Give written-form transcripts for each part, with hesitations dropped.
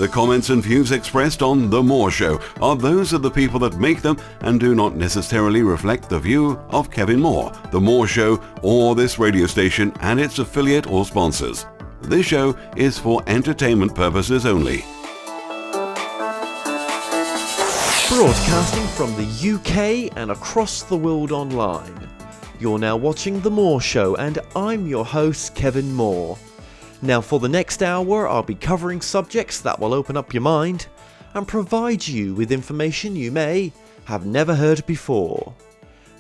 The comments and views expressed on The More Show are those of the people that make them and do not necessarily reflect the view of Kevin Moore, The More Show, or this radio station and its affiliate or sponsors. This show is for entertainment purposes only. Broadcasting from the UK and across the world online. You're now watching The More Show and I'm your host, Kevin Moore. Now for the next hour, I'll be covering subjects that will open up your mind and provide you with information you may have never heard before.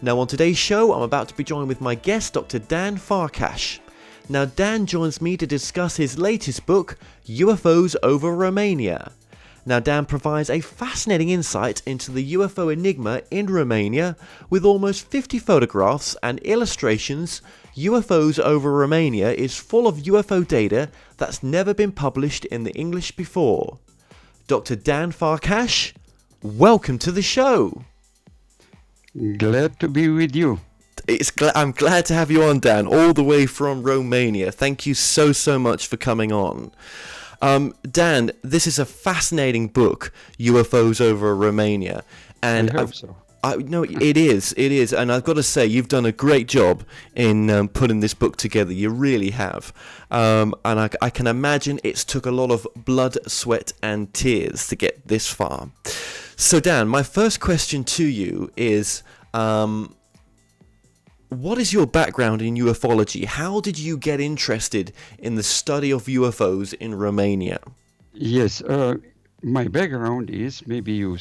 Now on today's show, I'm about to be joined with my guest, Dr. Dan Farcash. Now Dan joins me to discuss his latest book, UFOs Over Romania. Now Dan provides a fascinating insight into the UFO enigma in Romania with almost 50 photographs and illustrations. UFOs Over Romania is full of UFO data that's never been published in the English before. Dr. Dan Farcash, welcome to the show. Glad to be with you. I'm glad to have you on, Dan, all the way from Romania. Thank you so much for coming on. Dan, this is a fascinating book, UFOs Over Romania, and I hope so. No, it is, and I've got to say you've done a great job in putting this book together. You really have, and I can imagine it's took a lot of blood, sweat, and tears to get this far. So, Dan, my first question to you is, what is your background in ufology? How did you get interested in the study of UFOs in Romania? Yes, my background is, maybe you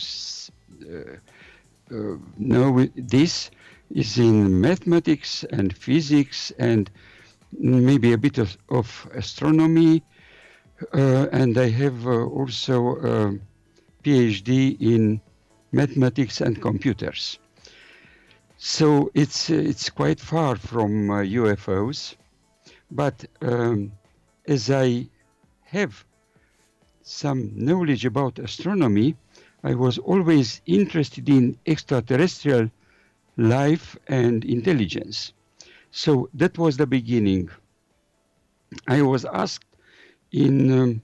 know this, is in mathematics and physics and maybe a bit of astronomy. And I have also a Ph.D. in mathematics and computers. So it's quite far from UFOs, but as I have some knowledge about astronomy, I was always interested in extraterrestrial life and intelligence. So that was the beginning. I was asked in,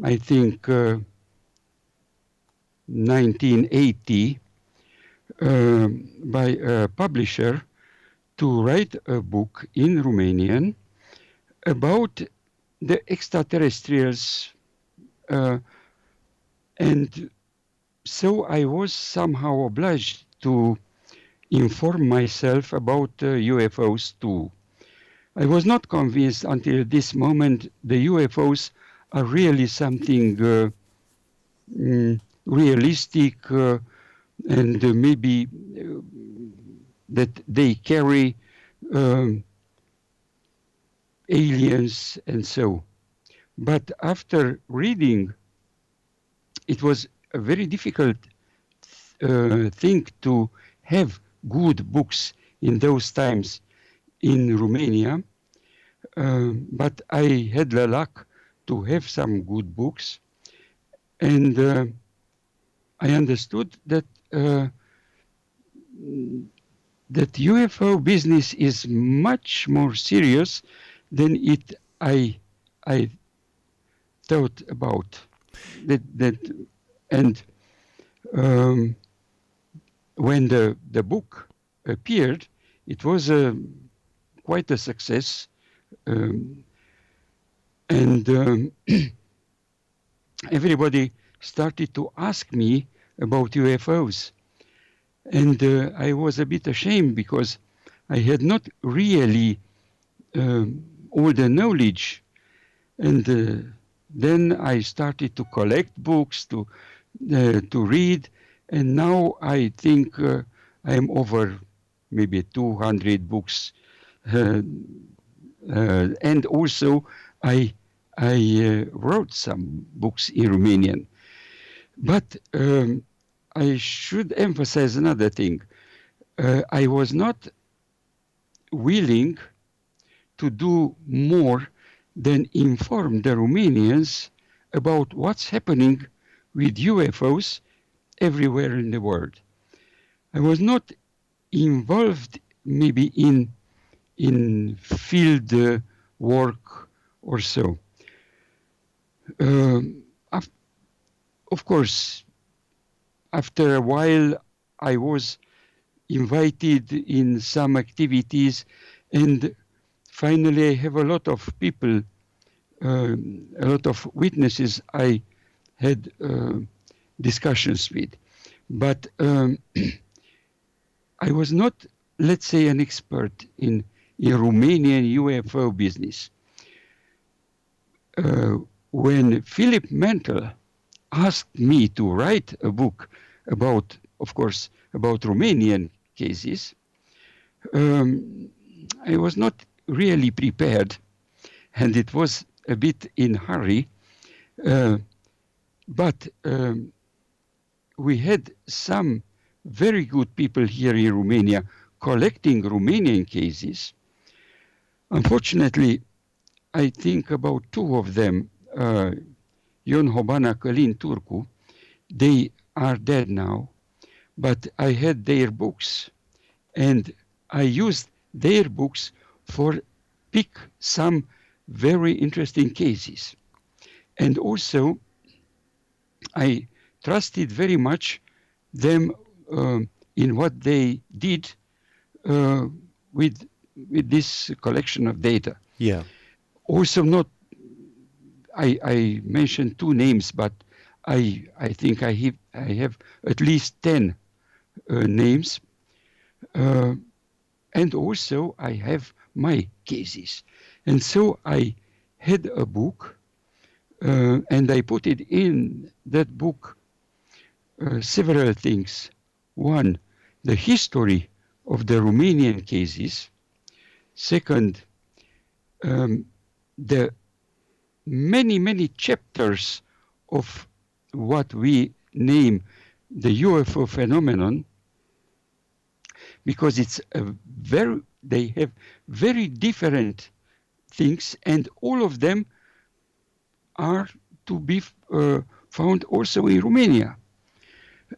I think, 1980, by a publisher to write a book in Romanian about the extraterrestrials, and so I was somehow obliged to inform myself about UFOs too. I was not convinced until this moment the UFOs are really something realistic, and maybe that they carry aliens and so. But after reading, it was a very difficult thing to have good books in those times in Romania. But I had the luck to have some good books, and I understood that that UFO business is much more serious than I thought about. And when the book appeared, it was quite a success, and everybody started to ask me about UFOs. And I was a bit ashamed because I had not really all the knowledge. And then I started to collect books, to read. And now I think I am over maybe 200 books. And also I wrote some books in Romanian. But I should emphasize another thing. I was not willing to do more than inform the Romanians about what's happening with UFOs everywhere in the world. I was not involved maybe in field work or so. of course, after a while, I was invited in some activities, and finally, I have a lot of people, a lot of witnesses I had discussions with. But I was not, let's say, an expert in Romanian UFO business. When Philip Mantle asked me to write a book about, of course, about Romanian cases, I was not really prepared, and it was a bit in hurry. But we had some very good people here in Romania collecting Romanian cases. Unfortunately, I think about two of them, Ion Hobana, Călin Turcu, they are dead now, but I had their books, and I used their books for pick some very interesting cases. And also, I trusted very much them in what they did with this collection of data. Yeah. Also, not I mentioned two names, but I think I have at least 10 names, and also I have my cases, and so I had a book, and I put it in that book several things. One, the history of the Romanian cases. Second, the many chapters of what we name the UFO phenomenon, because they have very different things, and all of them are to be found also in Romania.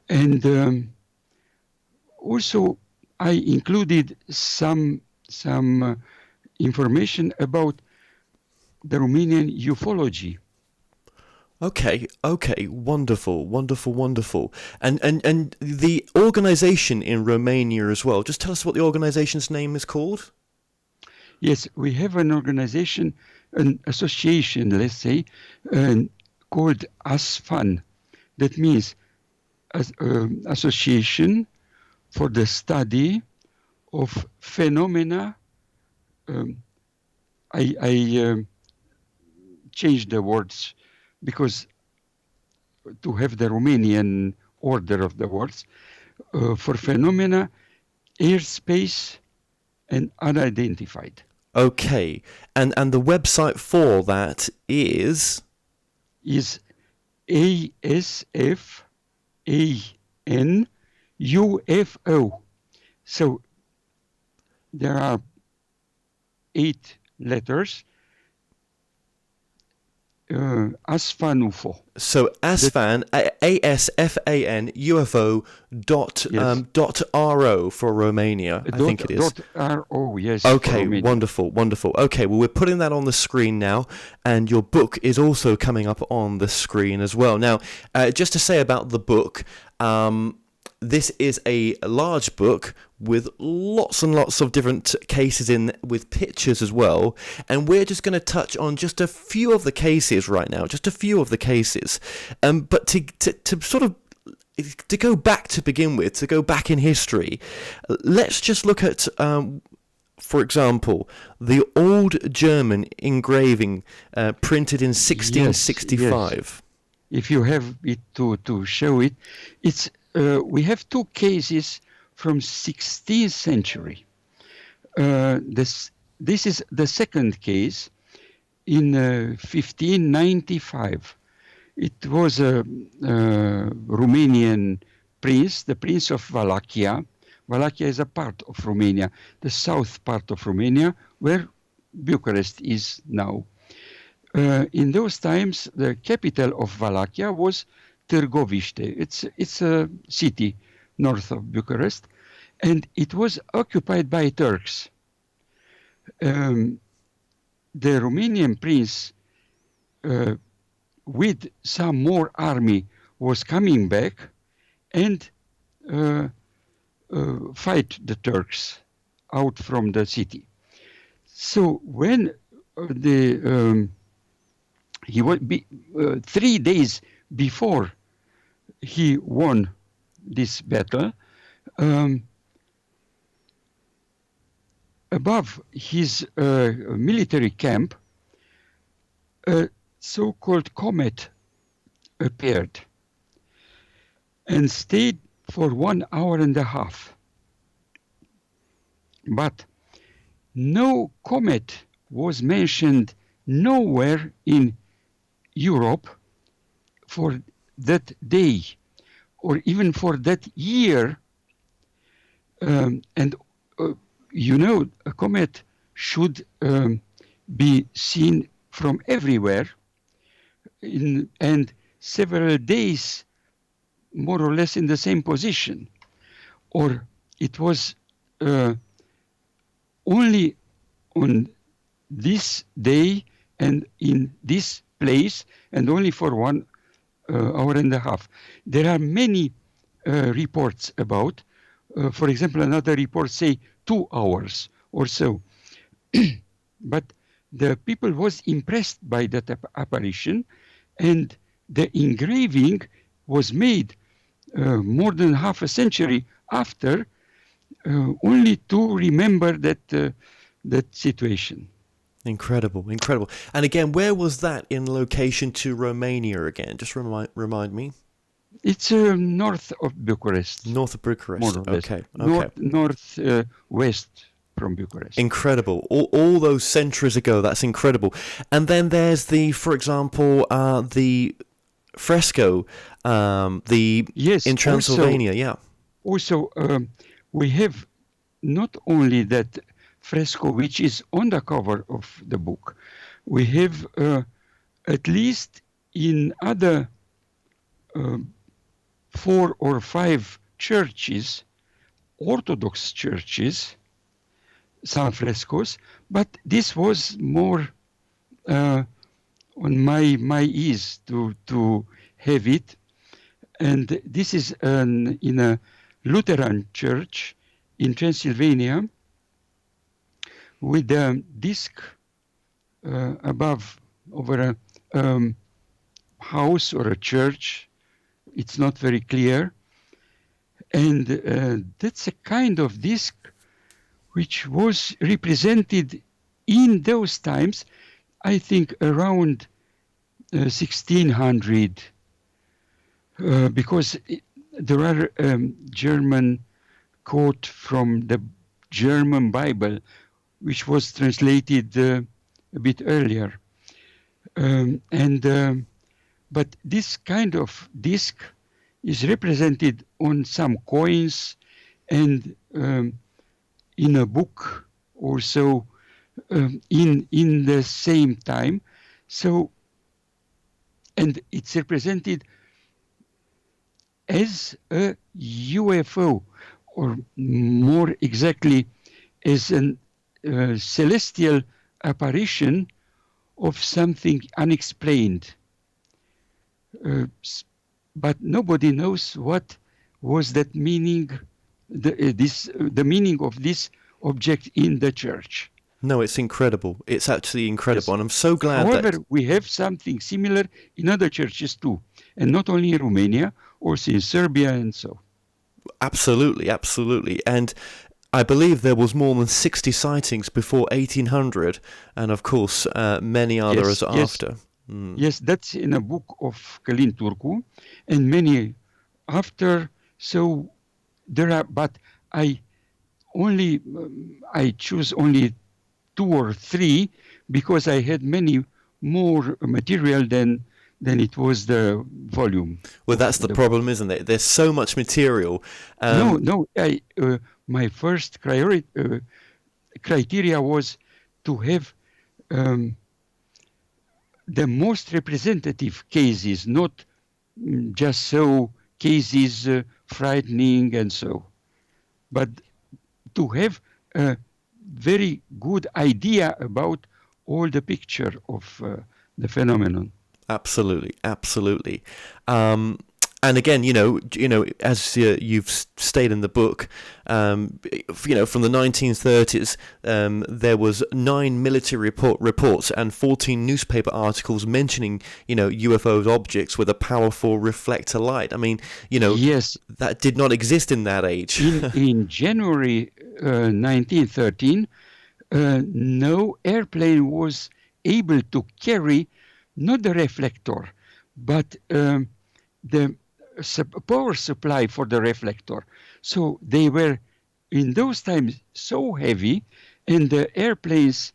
And also I included some information about the Romanian ufology. Okay, wonderful. And the organization in Romania as well. Just tell us what the organization's name is called. Yes, we have an organization, an association, let's say, called ASFAN. That means Association for the Study of Phenomena. I changed the words because to have the Romanian order of the words, for phenomena, airspace, and unidentified. Okay, and the website for that is ASFAN UFO. So there are 8 letters. ASFAN UFO. So ASFAN, ASFAN UFO dot RO for Romania, I think it is. .ro, yes. Okay, wonderful. Okay, well, we're putting that on the screen now, and your book is also coming up on the screen as well. Now, just to say about the book, this is a large book with lots and lots of different cases in, with pictures as well. And we're just going to touch on just a few of the cases right now, but to sort of, to go back to begin with, to go back in history, let's just look at, for example, the old German engraving printed in 1665. Yes. If you have it to show it, it's we have 2 cases from 16th century. This is the second case in 1595. It was a Romanian prince, the Prince of Wallachia. Wallachia is a part of Romania, the south part of Romania, where Bucharest is now. In those times, the capital of Wallachia was Târgoviște. It's a city north of Bucharest, and it was occupied by Turks. The Romanian prince, with some more army, was coming back and fight the Turks out from the city. So when he would be 3 days before he won this battle, above his military camp, a so-called comet appeared and stayed for 1 hour and a half. But no comet was mentioned nowhere in Europe for that day or even for that year. A comet should be seen from everywhere and several days more or less in the same position. Or it was only on this day and in this place and only for 1 hour and a half. There are many reports about, for example, another report say 2 hours or so. But the people was impressed by that apparition, and the engraving was made more than half a century after, only to remember that situation. Incredible, incredible. And again, where was that in location to Romania again? Just remind me. It's north of Bucharest. North of Bucharest. More or less. Okay. North west from Bucharest. Incredible. All those centuries ago, that's incredible. And then there's for example, the fresco, in Transylvania, Also, we have not only that fresco which is on the cover of the book, we have at least in other 4 or 5 churches, Orthodox churches, some frescoes, but this was more on my ease to have it. And this is in a Lutheran church in Transylvania with a disc above over a house or a church. It's not very clear. And that's a kind of disc which was represented in those times, I think around 1600, because there are German quote from the German Bible, which was translated a bit earlier. But this kind of disc is represented on some coins and in a book or so in the same time. So, and it's represented as a UFO, or more exactly as a celestial apparition of something unexplained. But nobody knows what was that meaning, the meaning of this object in the church. No, it's incredible. It's actually incredible, yes. And I'm so glad However, we have something similar in other churches too, and not only in Romania, also in Serbia and so. Absolutely, absolutely. And I believe there was more than 60 sightings before 1800, and of course many others after. Mm. Yes, that's in a book of Călin Turcu, and many after. So there are, but I choose only 2 or 3 because I had many more material than it was the volume. Well, that's the problem, isn't it? There's so much material. No. My first criteria was to have the most representative cases, not just so cases frightening and so, but to have a very good idea about all the picture of the phenomenon. Absolutely, absolutely. And again, as you've stated in the book, from the 1930s, there was 9 military reports and 14 newspaper articles mentioning, UFO objects with a powerful reflector light. I mean, Yes, that did not exist in that age. in January 1913, no airplane was able to carry not the reflector, but the power supply for the reflector. So they were in those times so heavy and the airplanes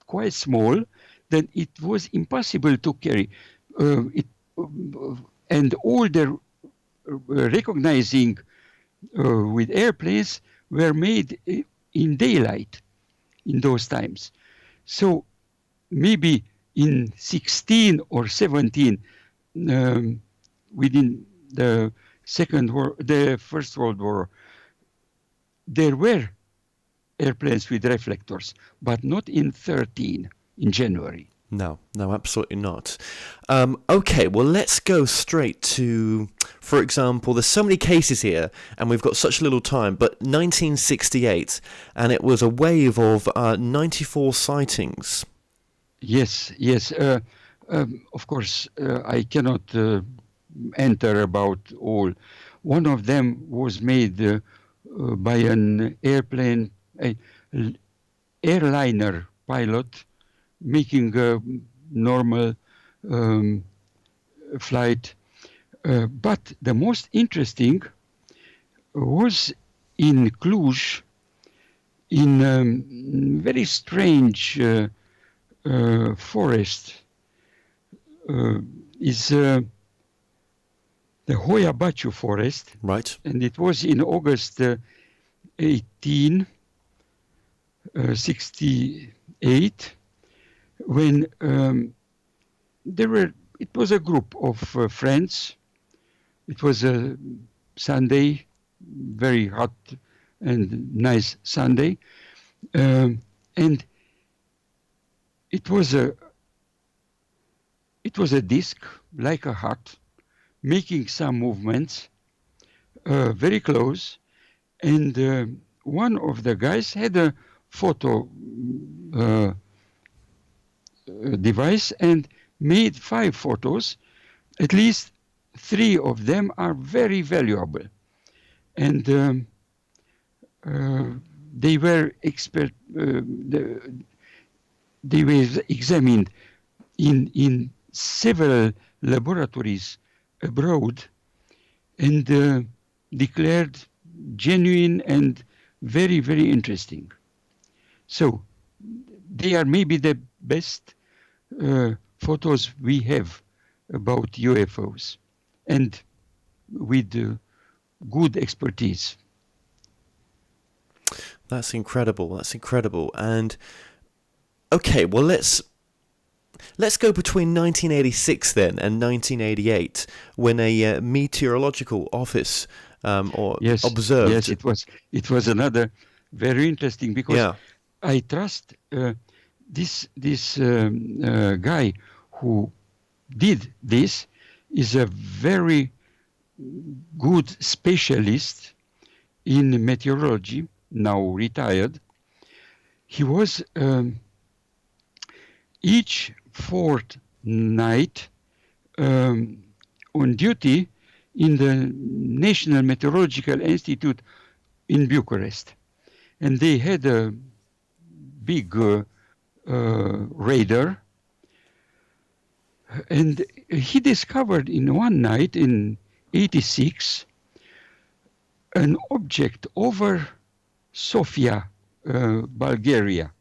quite small that it was impossible to carry. And all the recognizing with airplanes were made in daylight in those times. So maybe in 16 or 17, within the First World War, there were airplanes with reflectors, but not in 13 in January. No, absolutely not. Okay, well, let's go straight to, for example, there's so many cases here, and we've got such little time, but 1968, and it was a wave of 94 sightings. Yes. Of course, I cannot enter about all. One of them was made by an airliner pilot making a normal flight. But the most interesting was in Cluj, in a very strange forest. Is the Hoia Baciu forest. Right. And it was in August 1868 when it was a group of friends. It was a Sunday, very hot and nice Sunday. And it was a disc like a heart making some movements very close, and one of the guys had a photo device and made 5 photos. At least 3 of them are very valuable, and they were they were examined in several laboratories abroad and declared genuine and very, very interesting. So they are maybe the best photos we have about UFOs, and with good expertise. That's incredible. And okay, well, let's go between 1986 then and 1988, when a meteorological office observed. Yes, it was another very interesting, because I trust this guy who did this is a very good specialist in meteorology, now retired. He was each fortnight on duty in the National Meteorological Institute in Bucharest. And they had a big radar. And he discovered in one night in 86 an object over Sofia, Bulgaria,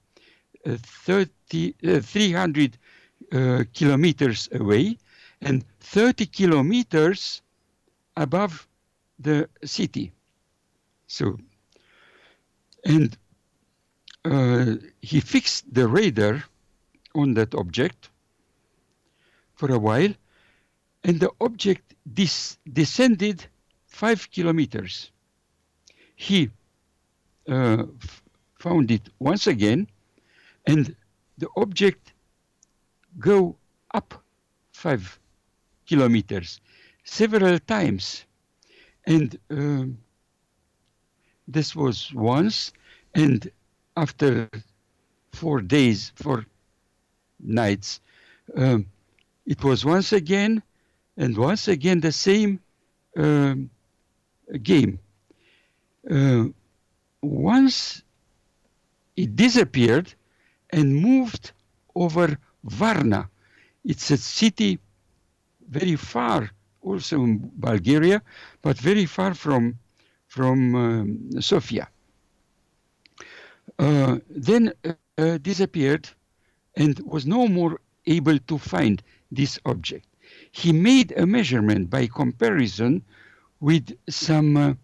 300 kilometers away and 30 kilometers above the city. So, and he fixed the radar on that object for a while, and the object descended 5 kilometers. He found it once again, and the object go up 5 kilometers, several times. And this was once, and after 4 days, 4 nights, it was once again, and once again the same game. Once it disappeared and moved over Varna. It's a city very far, also in Bulgaria, but very far from Sofia. Then disappeared and was no more able to find this object. He made a measurement by comparison with some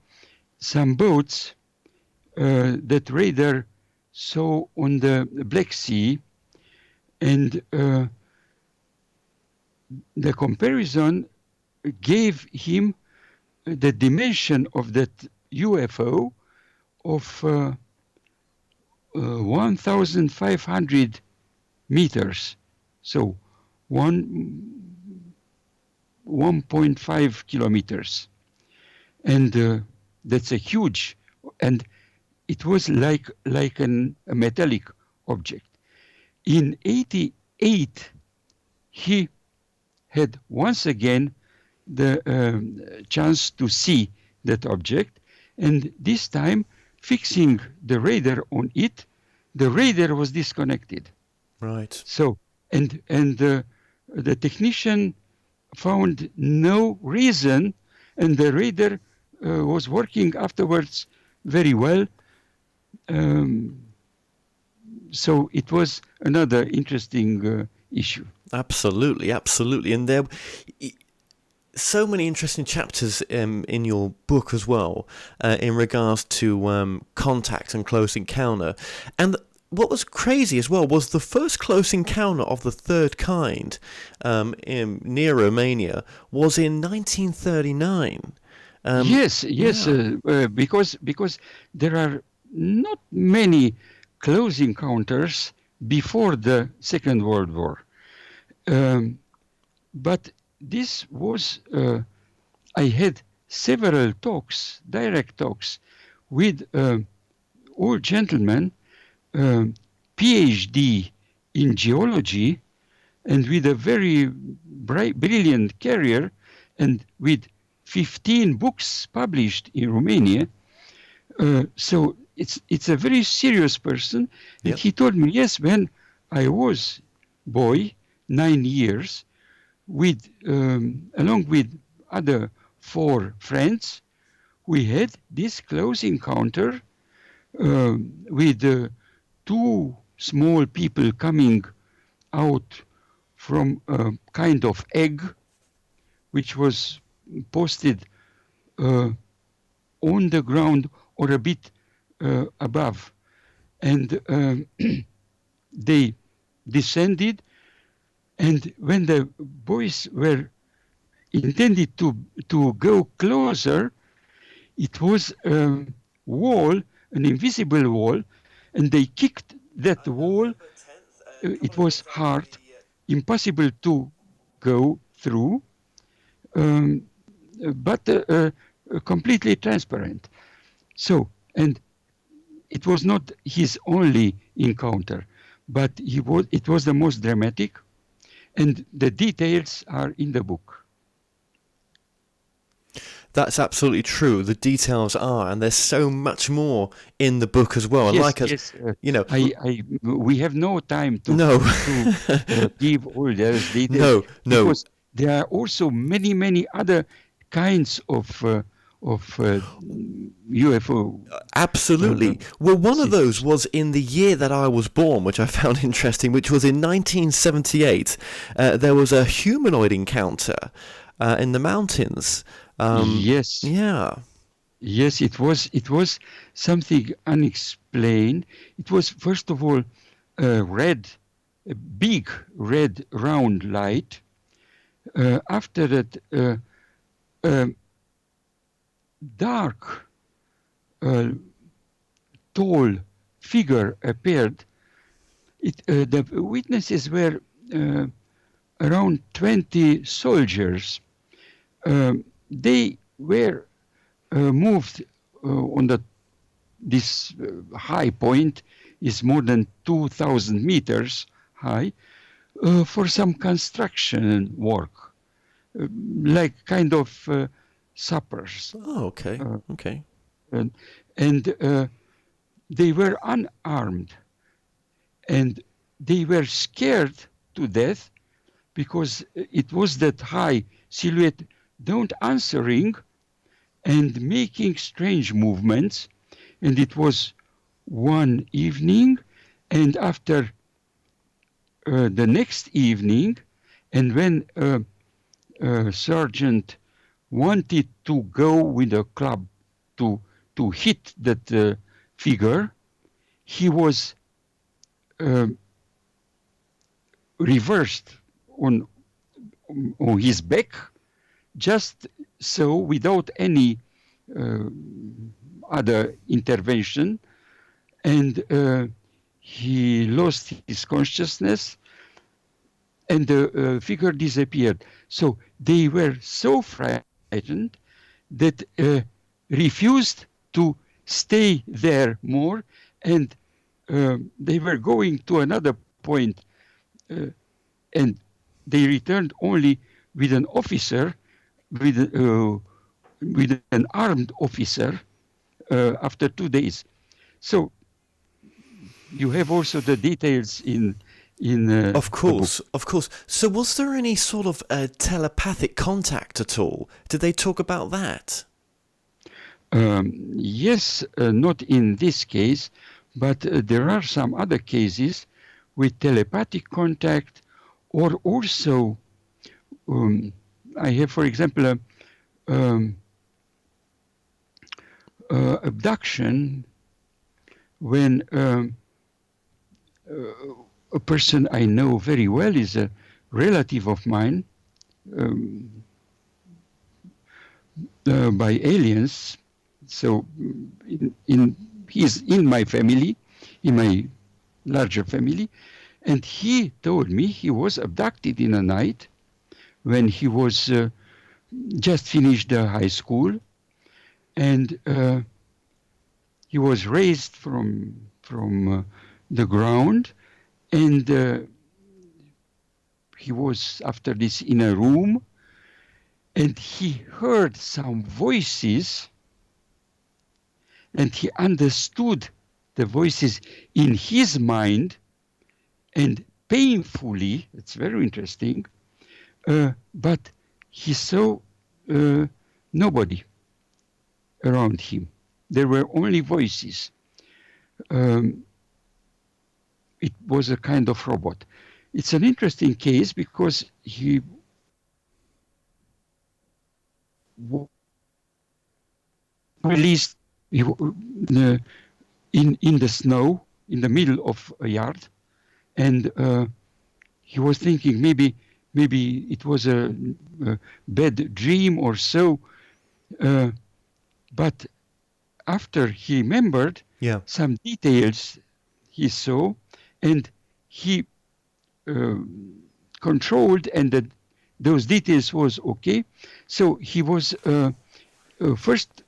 boats that radar saw on the Black Sea, and the comparison gave him the dimension of that UFO of 1,500 meters, so 1.5 kilometers, and that's a huge, and it was like a metallic object. In 88, he had once again the chance to see that object, and this time fixing the radar on it, the radar was disconnected. Right. So, and the technician found no reason, and the radar was working afterwards very well. So it was another interesting issue. Absolutely, absolutely. And there so many interesting chapters in your book as well, in regards to contact and close encounter. And what was crazy as well was the first close encounter of the third kind near Romania was in 1939. Yes, yeah. Because there are not many close encounters before the Second World War. But this was, I had several talks, direct talks, with old gentlemen, Ph.D. in geology, and with a very brilliant career, and with 15 books published in Romania. So it's a very serious person. And Yep. he told me, yes, when I was boy, 9 years, with along with other 4 friends, we had this close encounter with 2 small people coming out from a kind of egg, which was posted on the ground or a bit above. And they descended, and when the boys were intended to go closer, it was a wall, an invisible wall, and they kicked that wall. It was hard, impossible to go through, but completely transparent. So, and it was not his only encounter, but it was the most dramatic, and the details are in the book. That's absolutely true. The details are, and there's so much more in the book as well. And Yes, like us, yes. you know, We have no time to give all those details. No. Because there are also many other kinds of UFO. Absolutely. Well, one of those was in the year that I was born, which I found interesting, which was in 1978. There was a humanoid encounter in the mountains. Yes. Yeah. Yes, it was something unexplained. It was, first of all, a big red round light. After that, dark, tall figure appeared. The witnesses were around 20 soldiers. they were moved on this high point is more than 2,000 meters high for some construction work, like kind of suppers. Oh, okay. Okay. And they were unarmed, and they were scared to death because it was that high silhouette don't answering and making strange movements. And it was one evening, and after the next evening, and when sergeant wanted to go with a club to hit that figure, he was reversed on his back, just so, without any other intervention, and he lost his consciousness, and the figure disappeared. So they were so frightened that refused to stay there more, and they were going to another point, and they returned only with an officer, with an armed officer after 2 days. So you have also the details in Of course. So was there any sort of telepathic contact at all? Did they talk about that? Yes, not in this case, but there are some other cases with telepathic contact, or also I have, for example, abduction when a person I know very well is a relative of mine by aliens. So he's in my family, in my larger family, and he told me he was abducted in a night when he was just finished high school, and he was raised from the ground, and he was after this in a room, and he heard some voices, and he understood the voices in his mind, and painfully, it's very interesting, but he saw nobody around him. There were only voices. It was a kind of robot. It's an interesting case because he released in the snow in the middle of a yard, and he was thinking maybe it was a bad dream or so, but after he remembered some details he saw, and he controlled, and those details was okay. So he was first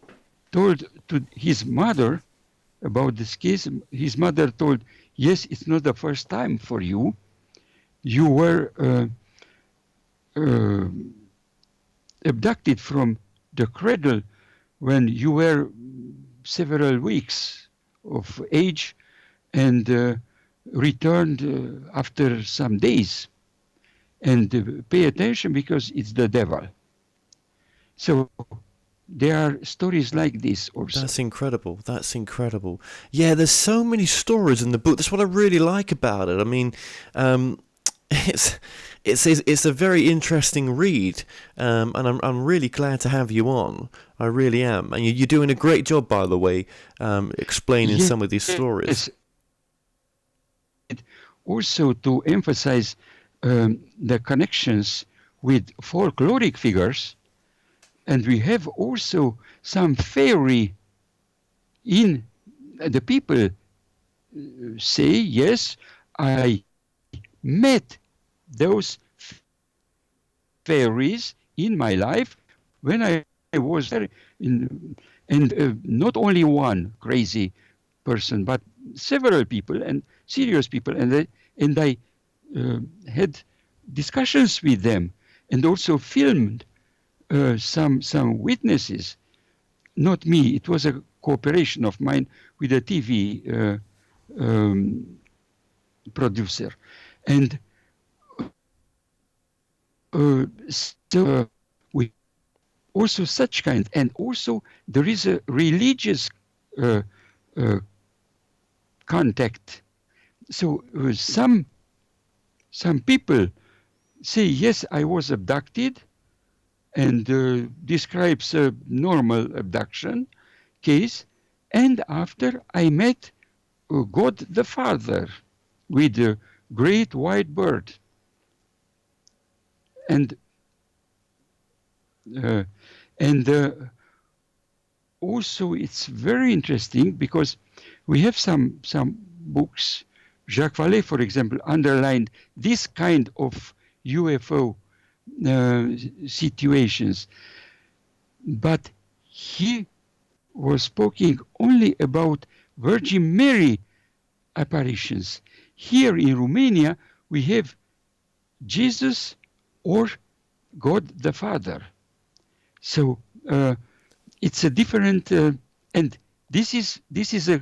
told to his mother about this case. His mother told, yes, it's not the first time for you. You were abducted from the cradle when you were several weeks of age, and returned after some days. And pay attention because it's the devil. So there are stories like this also. That's incredible. Yeah, there's so many stories in the book. That's what I really like about it. I mean, it's a very interesting read, and I'm really glad to have you on. I really am. And you're doing a great job, by the way, explaining some of these stories. Also to emphasize the connections with folkloric figures, and we have also some fairy in the people say, yes, I met those fairies in my life, when I was there, not only one crazy person, but several people and serious people, and I had discussions with them, and also filmed some witnesses. Not me; it was a cooperation of mine with a TV producer, and so we also such kind, and also there is a religious contact. So some people say, yes, I was abducted, and describes a normal abduction case, and after I met God the Father with a great white bird, and also it's very interesting because we have some books. Jacques Vallée, for example, underlined this kind of UFO situations, but he was speaking only about Virgin Mary apparitions. Here in Romania, we have Jesus or God the Father. So it's a different, and this is a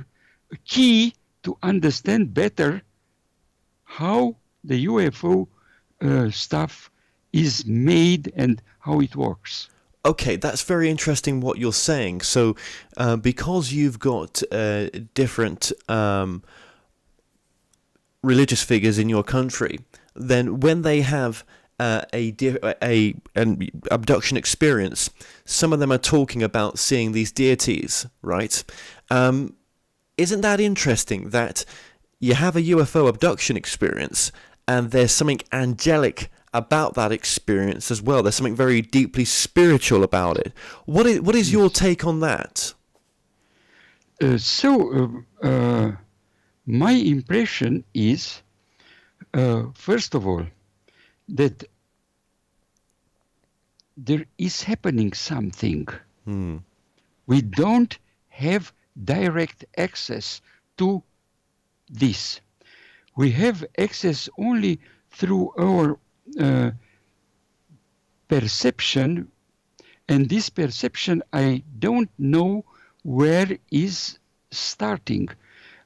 key to understand better how the UFO stuff is made and how it works. Okay, that's very interesting what you're saying. So, because you've got different religious figures in your country, then when they have an abduction experience, some of them are talking about seeing these deities, right? Isn't that interesting that you have a UFO abduction experience and there's something angelic about that experience as well? There's something very deeply spiritual about it. What is your take on that? My impression is, first of all, that there is happening something. We don't have direct access to this. We have access only through our perception, and this perception I don't know where is starting.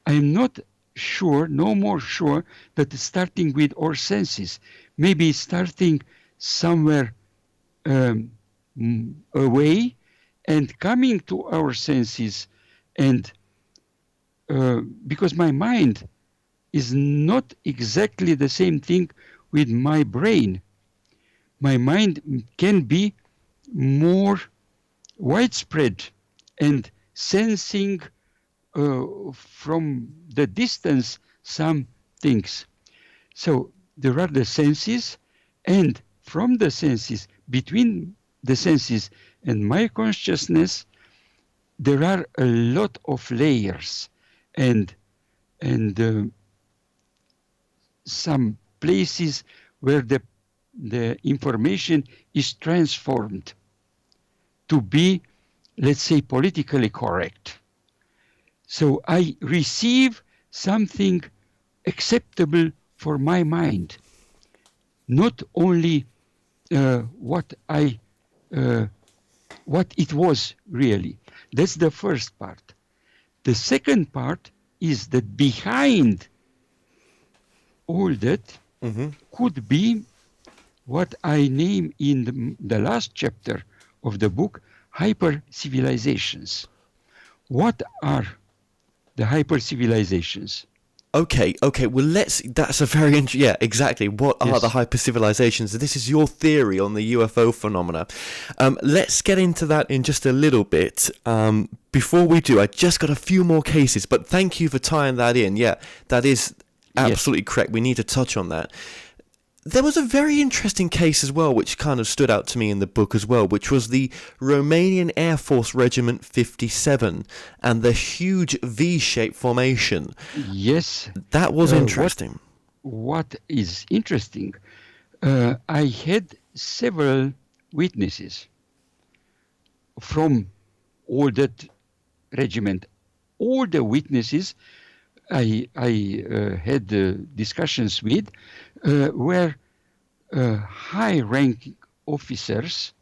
I'm not sure, no more sure, that it's starting with our senses. Maybe starting somewhere away and coming to our senses, and because my mind is not exactly the same thing with my brain. My mind can be more widespread and sensing from the distance some things. So there are the senses, and from the senses, between the senses and my consciousness, there are a lot of layers and some places where the information is transformed to be, let's say, politically correct. So I receive something acceptable for my mind, not only what it was really. That's the first part. The second part is that behind all that could be what I name in the last chapter of the book, hyper civilizations. What are the hyper civilizations? Okay. Well, that's a very interesting. Yeah, exactly. What are the hyper civilizations? This is your theory on the UFO phenomena. Let's get into that in just a little bit. Before we do, I just got a few more cases, but thank you for tying that in. Yeah, that is absolutely correct. We need to touch on that. There was a very interesting case as well, which kind of stood out to me in the book as well, which was the Romanian Air Force Regiment 57 and the huge V-shaped formation. Yes. That was interesting. What is interesting, I had several witnesses. from all that regiment. All the witnesses I had discussions with were high-ranking officers,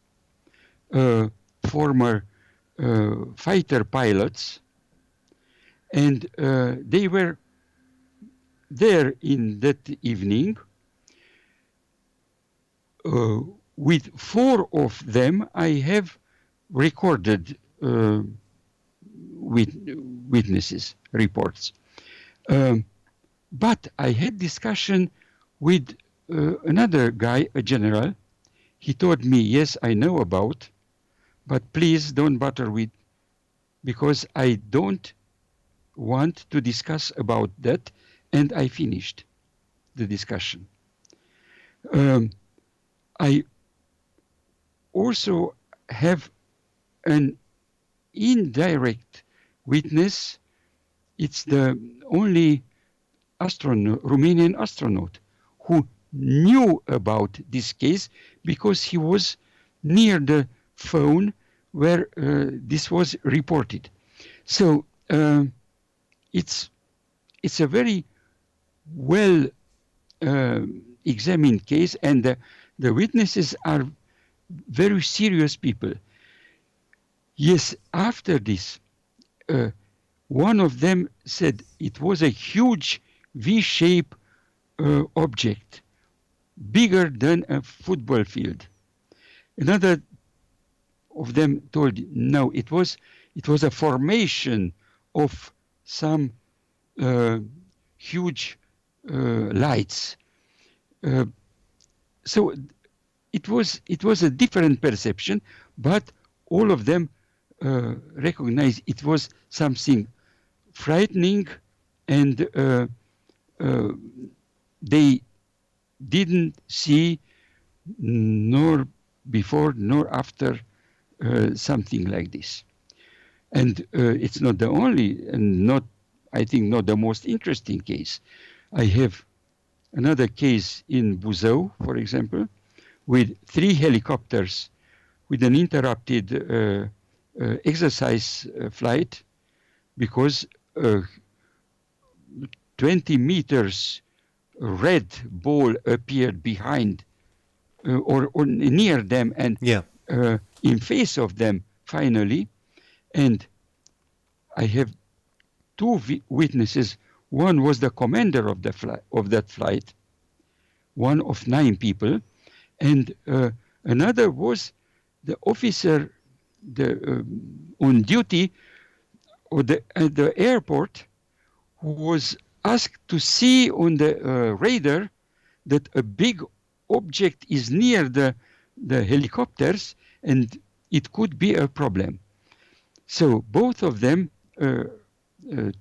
former fighter pilots, and they were there in that evening. With 4 of them, I have recorded witnesses reports. But I had discussion with another guy, a general. He told me, yes, I know about, but please don't bother with, because I don't want to discuss about that, and I finished the discussion. I also have an indirect witness. It's the only Romanian astronaut who knew about this case because he was near the phone where this was reported. So it's a very well examined case, and the witnesses are very serious people. Yes, after this, one of them said it was a huge V-shaped object, bigger than a football field. Another of them told, no, it was a formation of some huge lights. So it was a different perception, but all of them recognized it was something frightening, and they didn't see nor before nor after something like this. And it's not the only, and not, I think, not the most interesting case. I have another case in Buzău, for example, with 3 helicopters with an interrupted exercise flight because 20 meters red ball appeared behind or near them and in face of them finally. And I have 2 witnesses. One was the commander of that flight, one of 9 people, and another was the officer on duty at the airport, who was asked to see on the radar that a big object is near the helicopters and it could be a problem. So both of them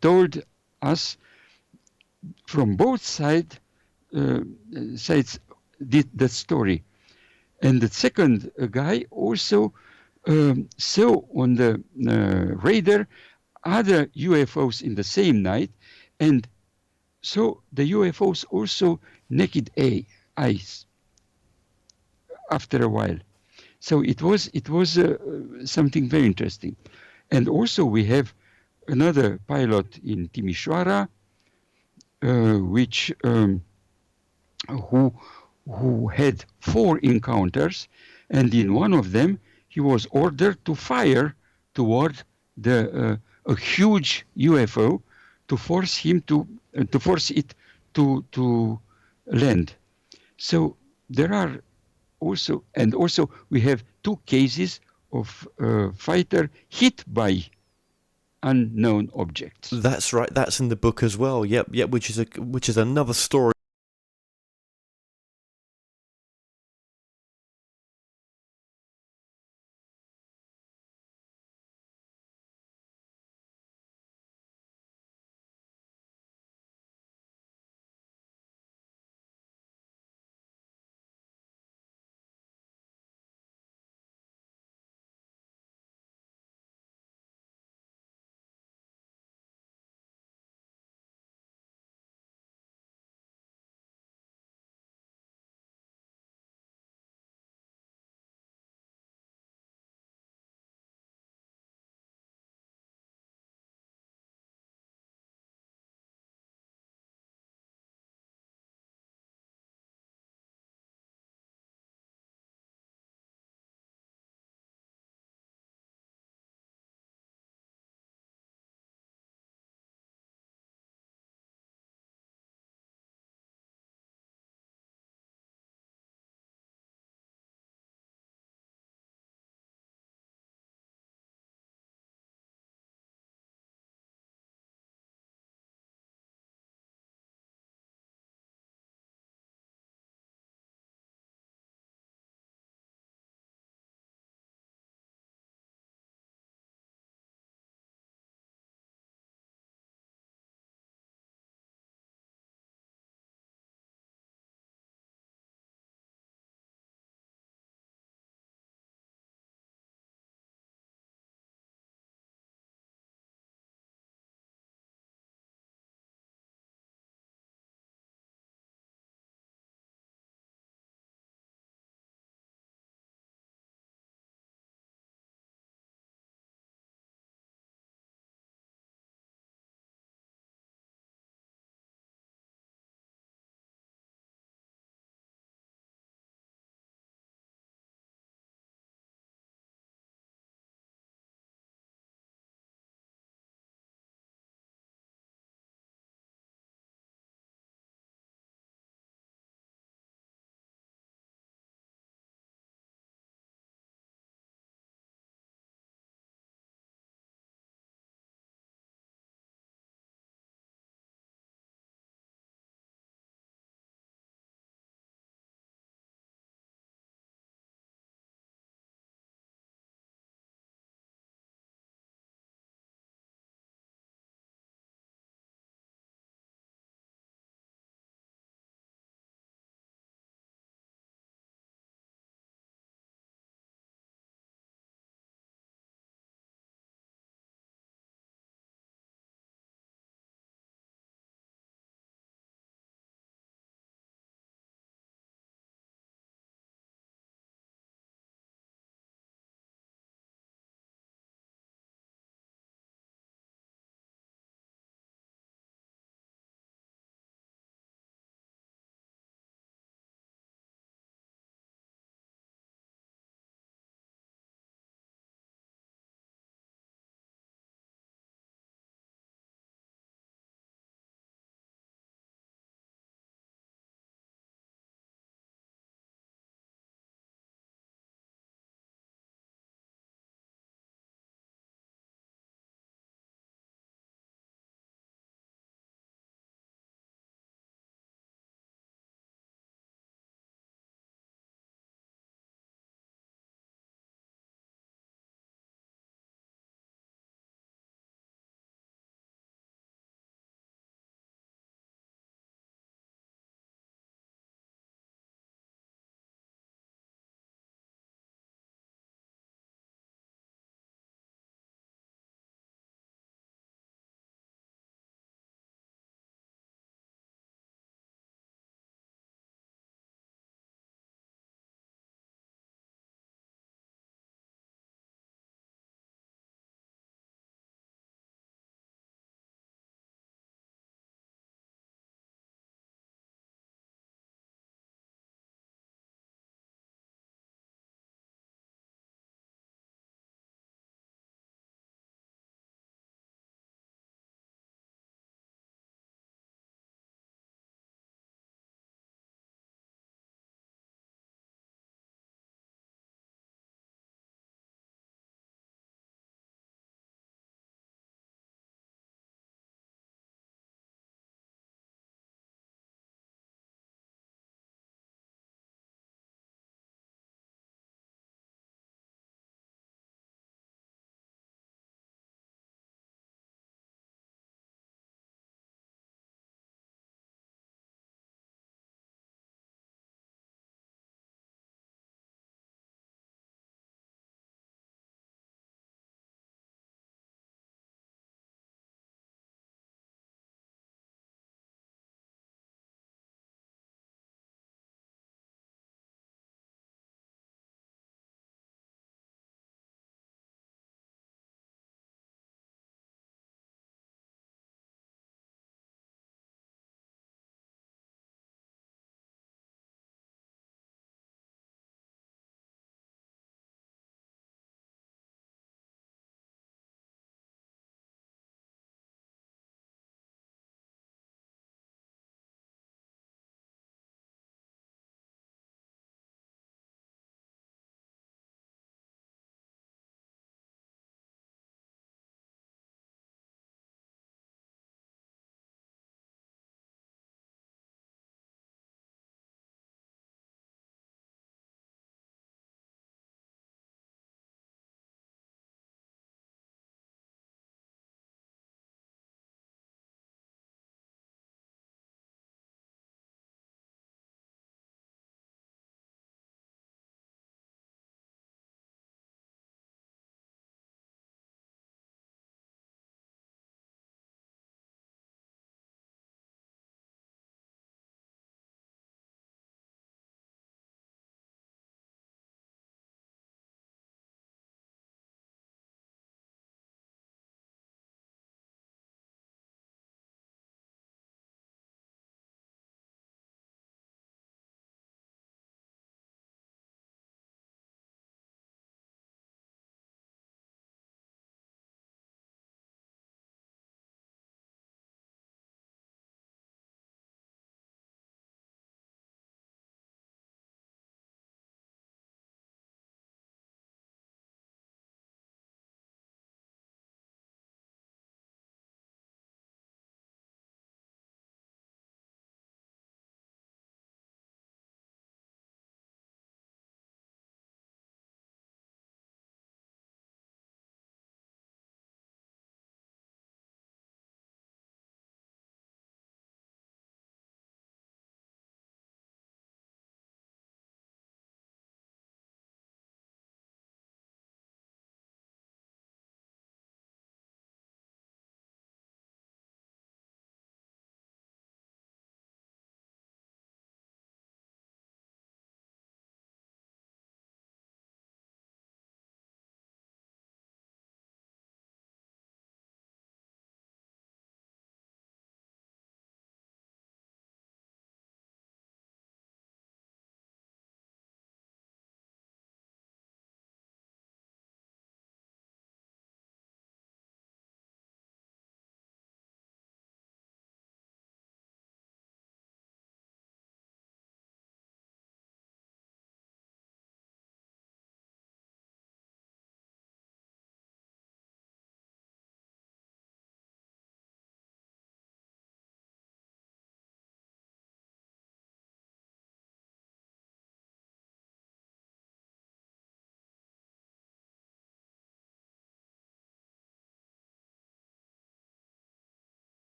told us from both sides the story. And the second guy also saw on the radar other UFOs in the same night, and saw the UFOs also naked eyes after a while. So it was something very interesting. And also we have another pilot in Timișoara, which who had 4 encounters, and in one of them he was ordered to fire toward a huge UFO to force it to land. So there are also we have 2 cases of fighter hit by unknown objects. That's right. That's in the book as well. Yep. Which is another story